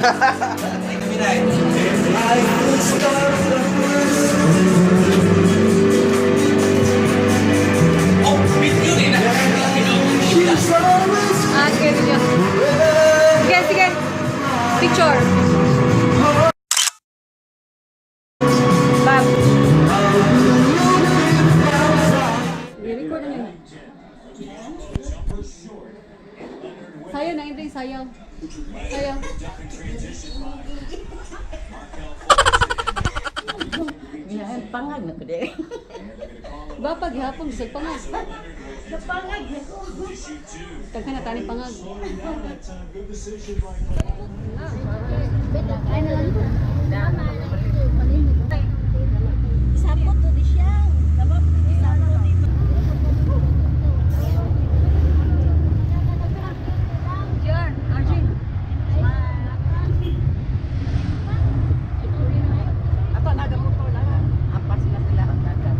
Sige, video. Sige, sige. Picture. Bab. I-record na yun. Sayaw na, hindi sayaw. Sayaw. Pangag na ko din. Bapag, hapon, sa pangag. Sa pangag na ko. Tagka na tani pangag. Ay na lang ko. Sapot to di siya. Sabab, sapot dito. Diyan, Arjun. Ato naga mo to na. Ampas na sila ang naga.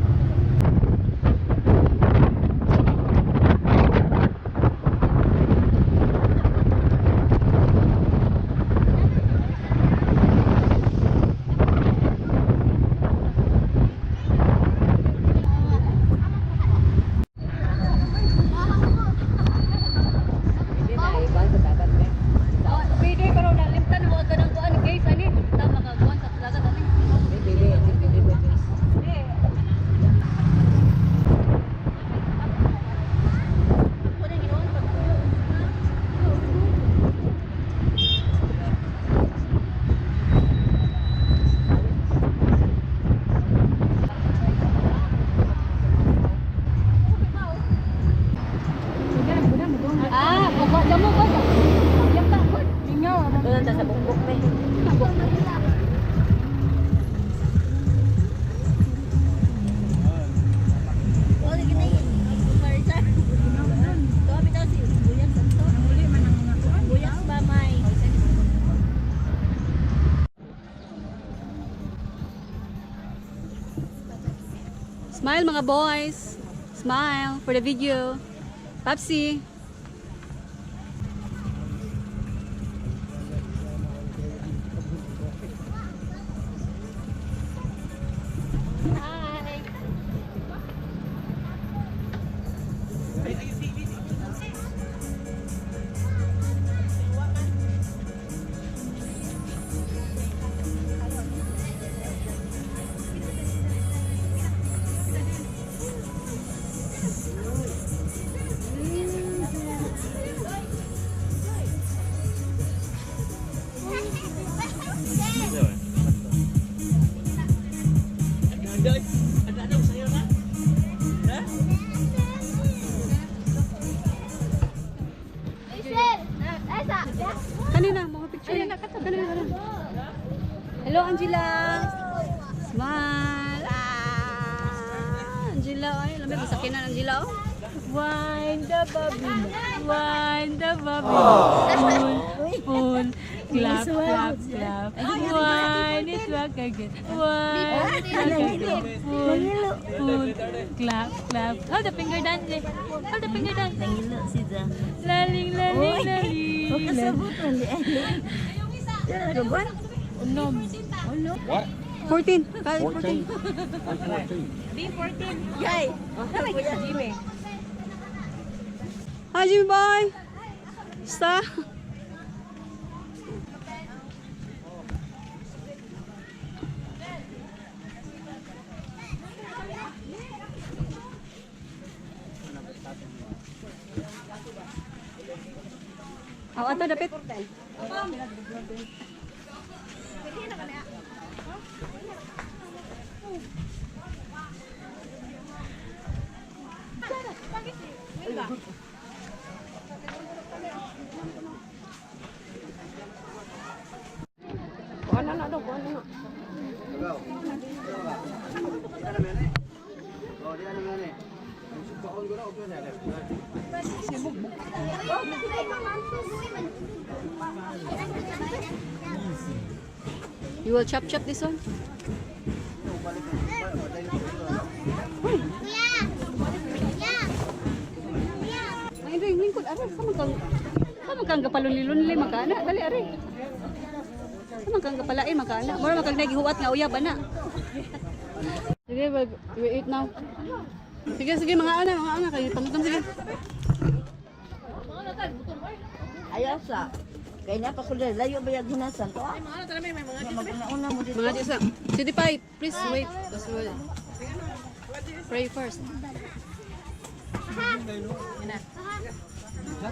Smile mga boys. Smile for the video. Papsi. Kanina, mga picture. Kanina. Hello, Angela. Smile. Angela, ay, lamig masakin na Angela, oh. Wine the baby. Wine the baby. Spoon. Clap, clap, clap. Wine is back again. Wine is back again. Spoon. Clap, clap. Hold the finger dance. Hold the finger dance. Nangilo si Zah. Laling, laling, laling. Huwag kasabot man di. Yan, nagabuan? Unom. What? 14. Kali 14. 14. I'm 14. B14. Yay! Kami kita Jimmy. Hi, Jimmy boy. Sta? Oh, ato dapit. Ano na daw? Ano na? You will chop this one? Ay, ring lingkod. Aray, sama kang kapalunilunili makana. Dali, aray. Sama kang kapalain makana. Mura makag nagihuwat nga uyab ana. Sige, we eat now. Sige mga ana kayo pangutom sige. Ayaw sa. Kaya na pa ko layo ba yung hinasan to? Una mo dito. Mga disa. City Pie, please wait. Just wait. Pray first.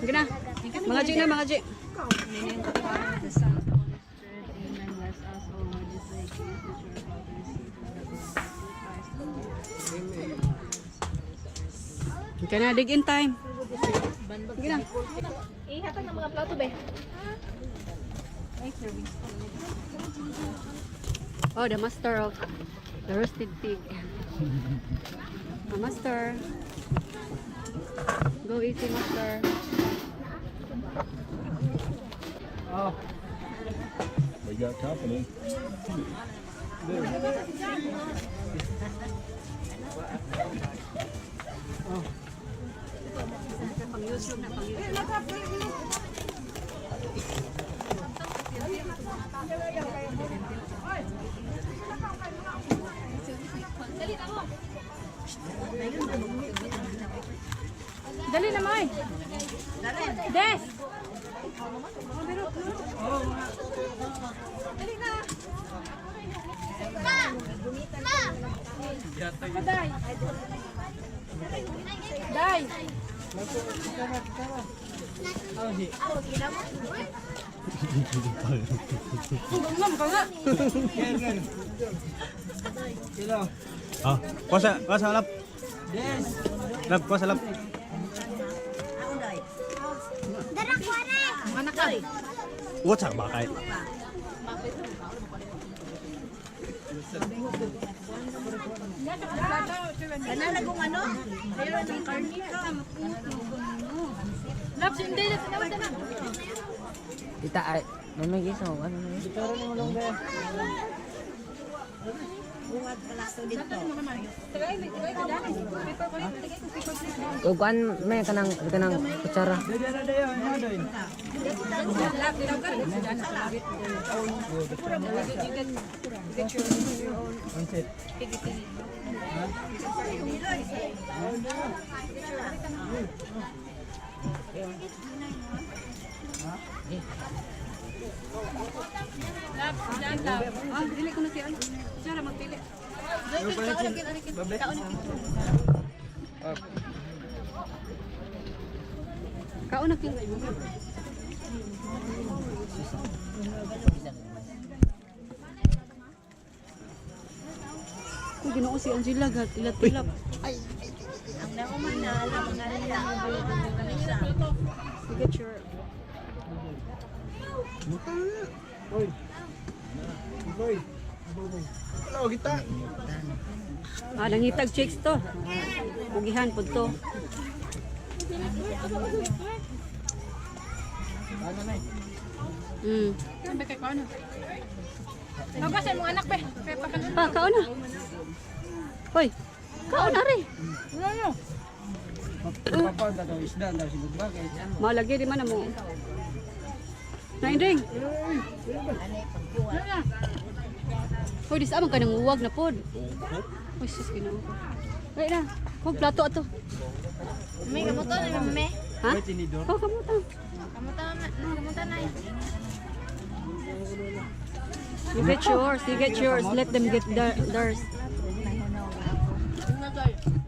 Sige na. Mga G na, mga G. Sige na, dig in time. Sige na. Ihatag ng mga plato be. Oh, the master of the roasted pig. The master. Go easy, master. Oh. We got company. Dali na, Moy. Des! Dali na. Day. Day. Oh, kuasa lap. Yes. Lap, kuasa lap. Anak ka. Uwat sa bakay. Kanala kung ano? Meron ng karnika. Laps, hindi na. Tinawad na. Kita ay may giso ano na Bungad kalaso dito. kuan may kanang kutsara. Ah, dili ko na si ano. Sara magpili. Kaon na kin. Kung ginoo si Angela ilat-ilap. Ang nauman na alam mga nila ang balita. Sige, sure. Hello, kita. Ah, nangitag chicks to. Pugihan po to. Sabi kay ko ano. Nagasan mo anak be. Pepa ka na. Pa, kaon na. Hoy, kaon na rin. Ano? Papa daw isda daw si Bugbagay. Malagi di man na mo. Naindring. Hoy, di sa amang ka nang uwag na pod. Hoy, sus, ginoo ko. Wait na. Huwag plato ato. May kamutan na mame. Ha? Oh, kamutan. Kamutan na. You get yours. Let them get theirs.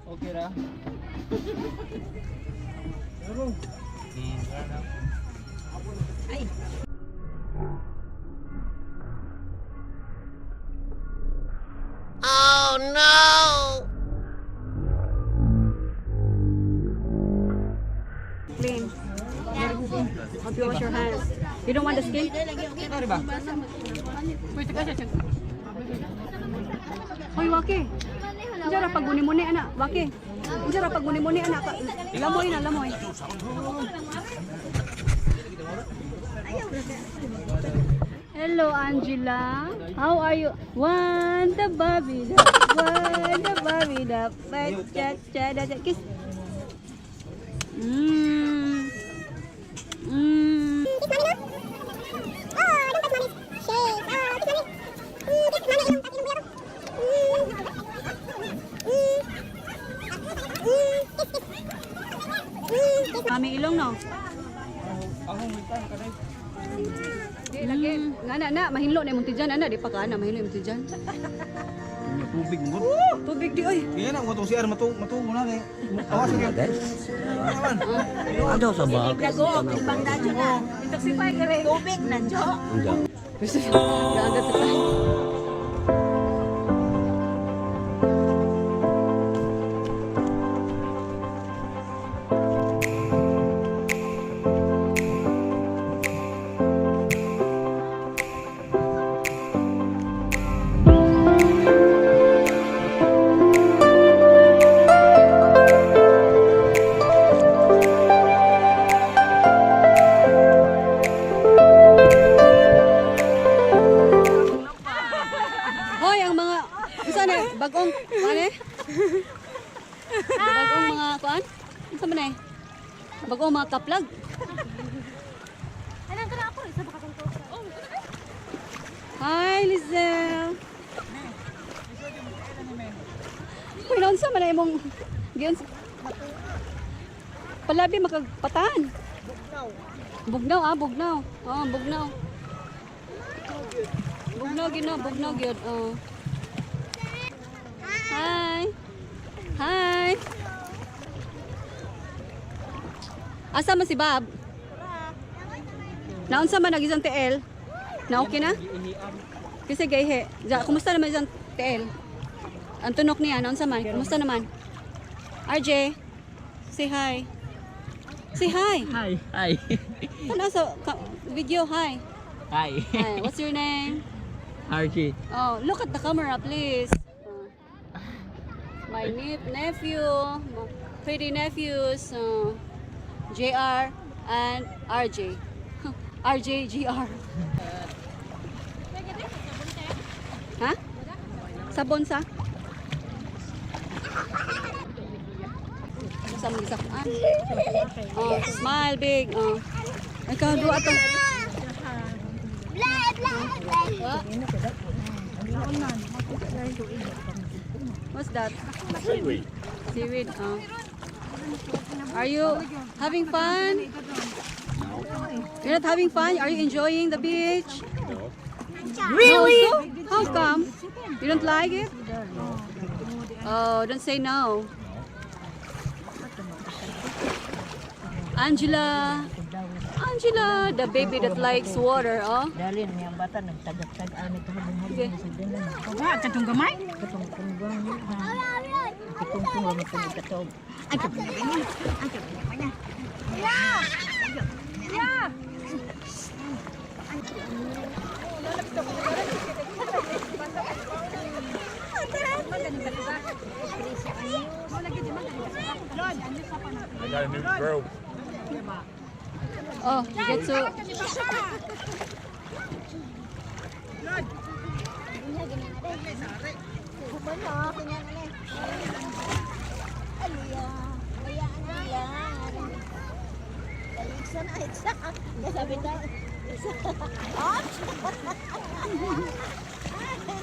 Okay ra. Clean. Hope you wash your hands. You don't want the skin? Sorry ba? Pwede ka siya. Hoy, Waki. Injara pag muni-muni anak, Waki. Injara pag muni-muni anak. Lamoy na, lamoy. Hello, Angela. How are you? One the baby dap, one the baby dap. Cha kiss. Kiss mommy na. Oh, don't touch mommy. Shake. Mami ilong no. Di lagi. Ngana na mahinlo na imong tijan ana di pa ka ana mahinlo imong tijan. Tubig mo. Tubig di oy. Kaya na, mo siya matu na ni. Awas ka. Naman. Ano sa ba? Dago, ibang dadyo na. Detoxify ka rin. Tubig na, Jo. Gagat sa tayo. Hoy, ang mga saan eh? Bagong ano eh? Bagong mga kuan? Ano man eh? Bagong mga kaplag. Hi, Lizelle. Uy, naon sa man na imong giyon palabi makagpatan. Bugnaw ah, bugnaw. Oh, bugnaw. Bugnaw gyud. Oh. Hi. Hi. Asa man si Bob? Naunsa man nagisang TL? Na okay na? Kasi gayhe. Kumusta naman isang TL? Ang tunok niya, naunsa man? Kumusta naman? RJ, say hi. Say hi. Hi. Hi. Ano sa video? Hi. Hi. Hi. What's your name? Archie. Oh, look at the camera, please. My nephew, my pretty nephews, JR and RJ. RJ, GR. Ha? Sabon sa? Sa mga sakaan. Oh, smile big. Oh. Ikaw, dua ito. What's that? Seaweed. Seaweed. Are you having fun? You're not having fun? Are you enjoying the beach? No. Really? How come? You don't like it? Oh, don't say no. Angela, the baby that likes water, oh. Dalin niyang bata nagtagak-tagaan ito Okay. sa dinan. Ah, katong gamay? Katong-tunggang ni. Katong-tung lang ito katong. Ay, katong-tunggang. Ay, katong-tunggang. I got a new robe. Oh, you get to...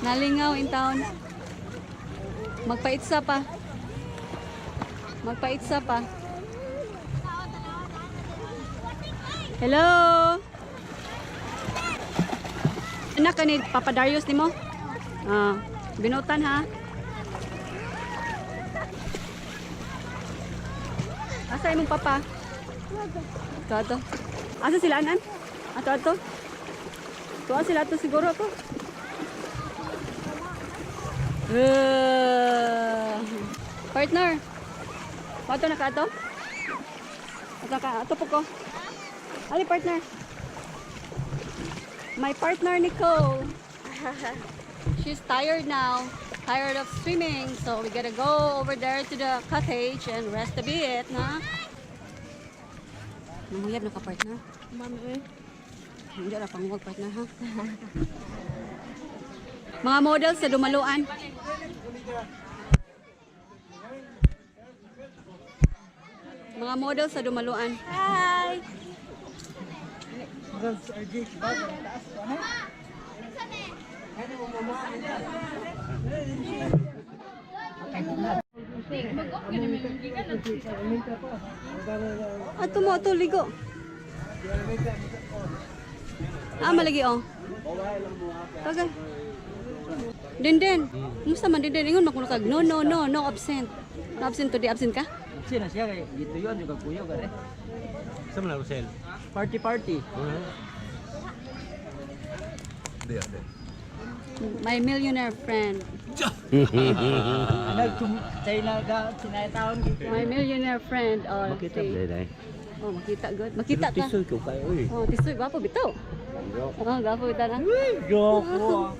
Nalingaw in town. Magpaitsa pa. Magpaitsa pa. Hello. Anak ka ni Papa Darius ni mo? Ah, binutan ha. Asa imong papa? Ato. Asa sila anan? Ato. Tuwa sila ato siguro to. Partner. Ato na ka ato? Ato po ko. Ali partner. My partner Nicole. She's tired now. Tired of swimming. So we gotta go over there to the cottage and rest a bit, na? Namuyab na ka partner? Mami, Hindi na panghuwag partner ha. Mga models sa Dumaluan. Mga models sa Dumaluan. hi. Ato mo, ato, ligo. Malagi, oh. Okay. Dinden. Kumusta man, Dinden? Ingon, makunukag. No absent. No absent today. Absent ka? Sino siya kay dito yun yung kuyo ka rin. Sa mga Rosel. Party. My millionaire friend. China ka, sinayataon. My millionaire friend. Oh, Makita okay. ba dai? Oh, makita good. Makita ka. Tisoy ko kayo eh. Oh, tisoy. Gwapo bitaw. Oh, gwapo bitaw na. Go po.